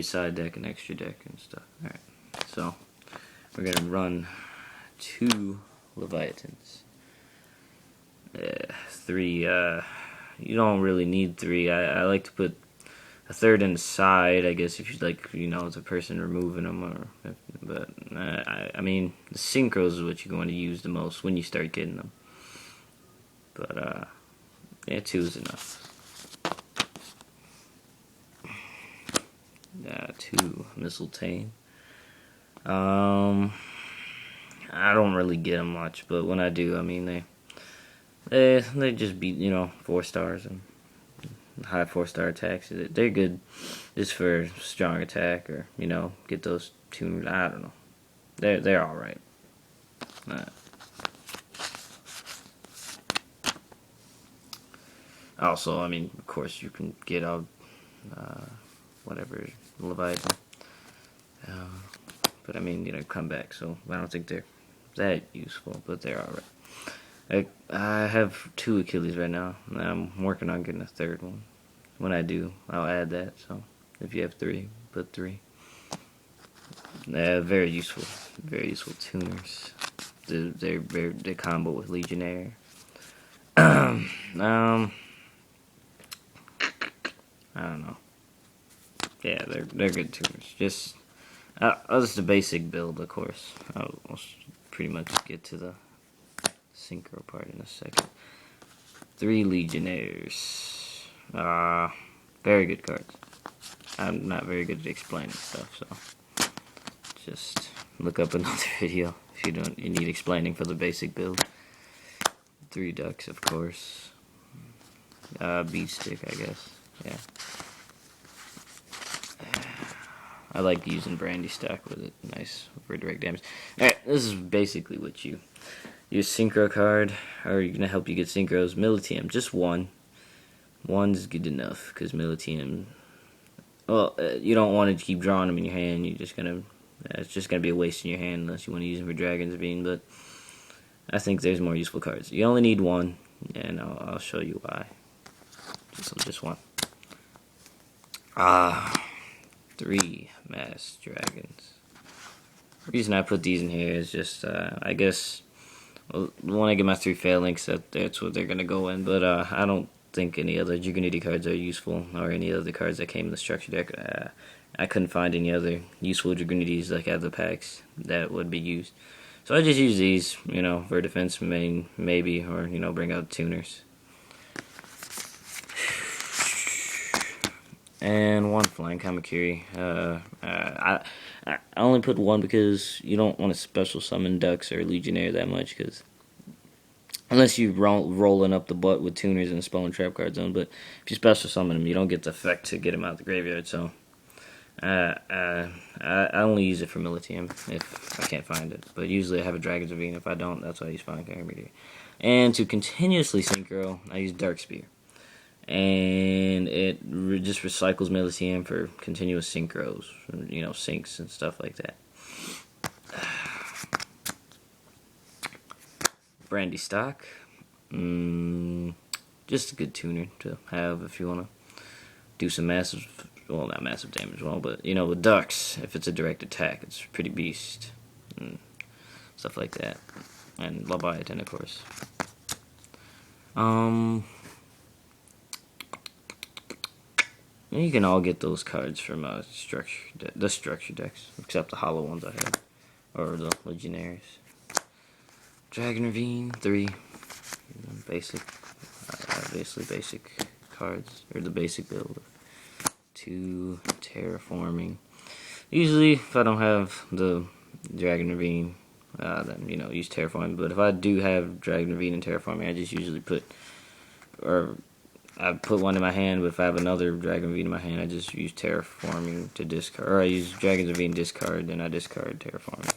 side deck and extra deck and stuff. Alright, so we're gonna run 2 Leviathans. 3, you don't really need 3. I like to put a third in the side, I guess, if you like, you know, it's a person removing them, but I mean, the synchros is what you're going to use the most when you start getting them. But, yeah, 2 is enough. 2 Mistletoe. I don't really get them much, but when I do, I mean, they just beat, you know, 4 stars and high 4-star attacks. They're good just for strong attack, or, you know, get those tuned. I don't know. They're all right. Also, I mean, of course, you can get out whatever Leviathan, but I mean, you know, come back. So I don't think they're that useful, but they're all right. I have 2 Achilles right now, and I'm working on getting a 3rd one. When I do, I'll add that. So if you have 3, put 3. Very useful tuners. They combo with Legionnaire. I don't know. Yeah, they're good tuners. Just the basic build, of course. I'll pretty much get to the synchro part in a second. 3 Legionnaires. Very good cards. I'm not very good at explaining stuff, so just look up another video if you need explaining for the basic build. 3 ducks, of course. Beat stick, I guess. Yeah. I like using brandy stock with it. Nice for direct damage. Alright, this is basically what you use. Synchro card, or you're gonna help you get synchros. Militium, just 1. 1's good enough, because Militium, well, you don't want to keep drawing them in your hand. You're just gonna, it's just gonna be a waste in your hand unless you want to use them for Dragon's Bean. But I think there's more useful cards. You only need 1, and I'll show you why. Just 1. 3 Mass Dragons. The reason I put these in here is just, I guess, when I get my 3 phalanx, that's what they're gonna go in. But I don't think any other Dragunity cards are useful, or any other cards that came in the structure deck. I couldn't find any other useful Dragunities like out of the packs that would be used. So I just use these, you know, for defense main, maybe, or, you know, bring out tuners. And 1 flank Hamakiri. I only put 1 because you don't want to special summon ducks or legionnaire that much, because unless you're rolling up the butt with tuners and spelling trap cards on, but if you special summon them, you don't get the effect to get them out of the graveyard. So I only use it for Militium if I can't find it, but usually I have a Dragon's Bean. If I don't, that's why I use Phalanx Hamakiri. And to continuously synchro, I use Dark Spear. And it just recycles Militium for continuous synchros, you know, syncs and stuff like that. Brandy stock, just a good tuner to have if you want to do some massive, well, not massive damage, well, but, you know, with ducks, if it's a direct attack, it's pretty beast, and stuff like that. And Leviathan, of course. You can all get those cards from the structure decks, except the hollow ones I have, or the Legionnaires. Dragon Ravine, 3, basic, basically basic cards, or the basic build. 2 Terraforming. Usually, if I don't have the Dragon Ravine, then, you know, use Terraforming. But if I do have Dragon Ravine and Terraforming, I just usually I put 1 in my hand, but if I have another Dragon Ravine in my hand, I just use Terraforming to discard. Or I use Dragon Ravine discard, then I discard Terraforming.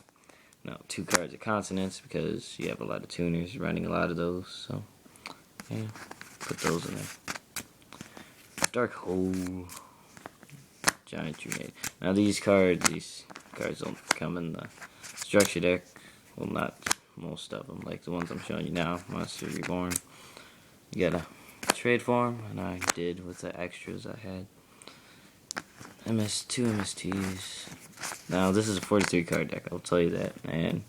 No, 2 cards of Consonants, because you have a lot of tuners running a lot of those. So, yeah, put those in there. Dark Hole. Giant Grenade. Now these cards don't come in the structure deck. Well, not most of them, like the ones I'm showing you now. Monster Reborn. You gotta trade for them, and I did with the extras I had. two MSTs. Now, this is a 43 card deck, I'll tell you that. And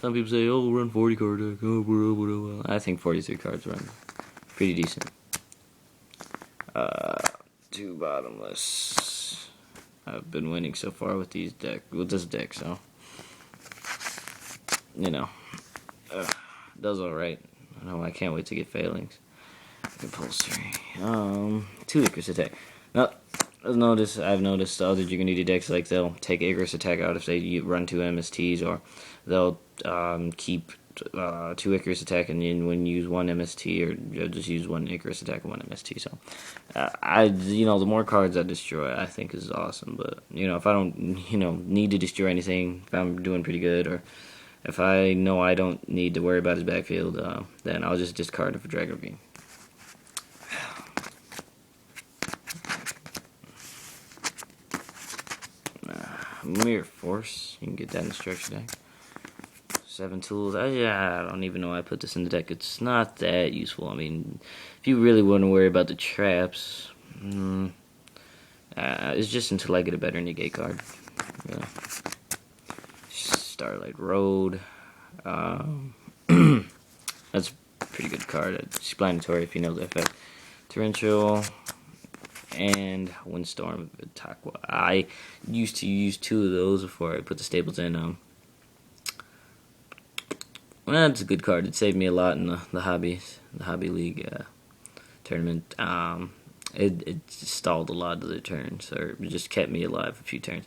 some people say, oh, we'll run 40 card deck. Oh, blah, blah, blah. I think 43 cards run pretty decent. Two bottomless. I've been winning so far with this deck, so you know, does all right. I can't wait to get phalanx. Compulsory. Two Icarus attack. Now, I've noticed the other Dragunity decks, like, they'll take Icarus attack out if they run two MSTs, or they'll keep two Icarus attack and then when you use one MST, or just use one Icarus attack and one MST. So, the more cards I destroy, I think is awesome. But if I don't, need to destroy anything, if I'm doing pretty good, or if I know I don't need to worry about his backfield, then I'll just discard it for Dragunity. Mirror Force, you can get that in the structure deck. 7 tools. I don't even know why I put this in the deck. It's not that useful. I mean, if you really want to worry about the traps, it's just until I get a better negate card. Yeah. Starlight Road. That's a pretty good card. It's explanatory if you know the effect. Torrential and Windstorm attack. I used to use 2 of those before I put the stables in. Well, it's a good card. It saved me a lot in the Hobby League tournament. It stalled a lot of the turns, or it just kept me alive a few turns.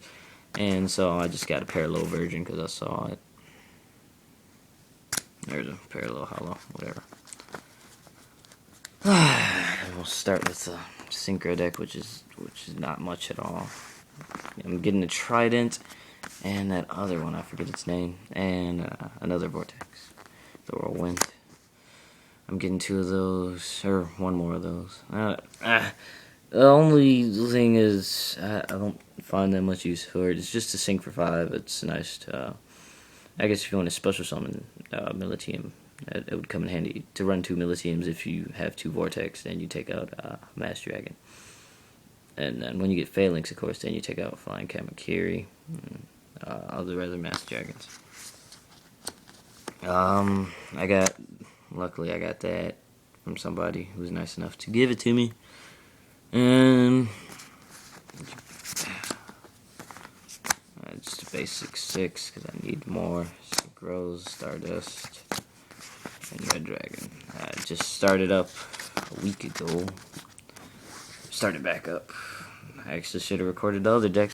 And so I just got a parallel version because I saw it. There's a parallel hollow, whatever. We'll start with the synchro deck, which is not much at all. I'm getting a trident and that other one, I forget its name, and another vortex, the whirlwind. I'm getting 2 of those, or 1 more of those. The only thing is, I don't find that much use for it. It's just a sync for 5. It's nice to, I guess if you want to special summon Militium, it would come in handy to run 2 Militiums. If you have 2 vortex, then you take out Mass Dragon. And then when you get phalanx, of course, then you take out Flying Kamakiri, other Mass Dragons. Luckily I got that from somebody who was nice enough to give it to me. And just a basic 6 because I need more. Synchros, Stardust, and Red Dragon. I just started up a week ago. Started back up. I actually should have recorded the other decks.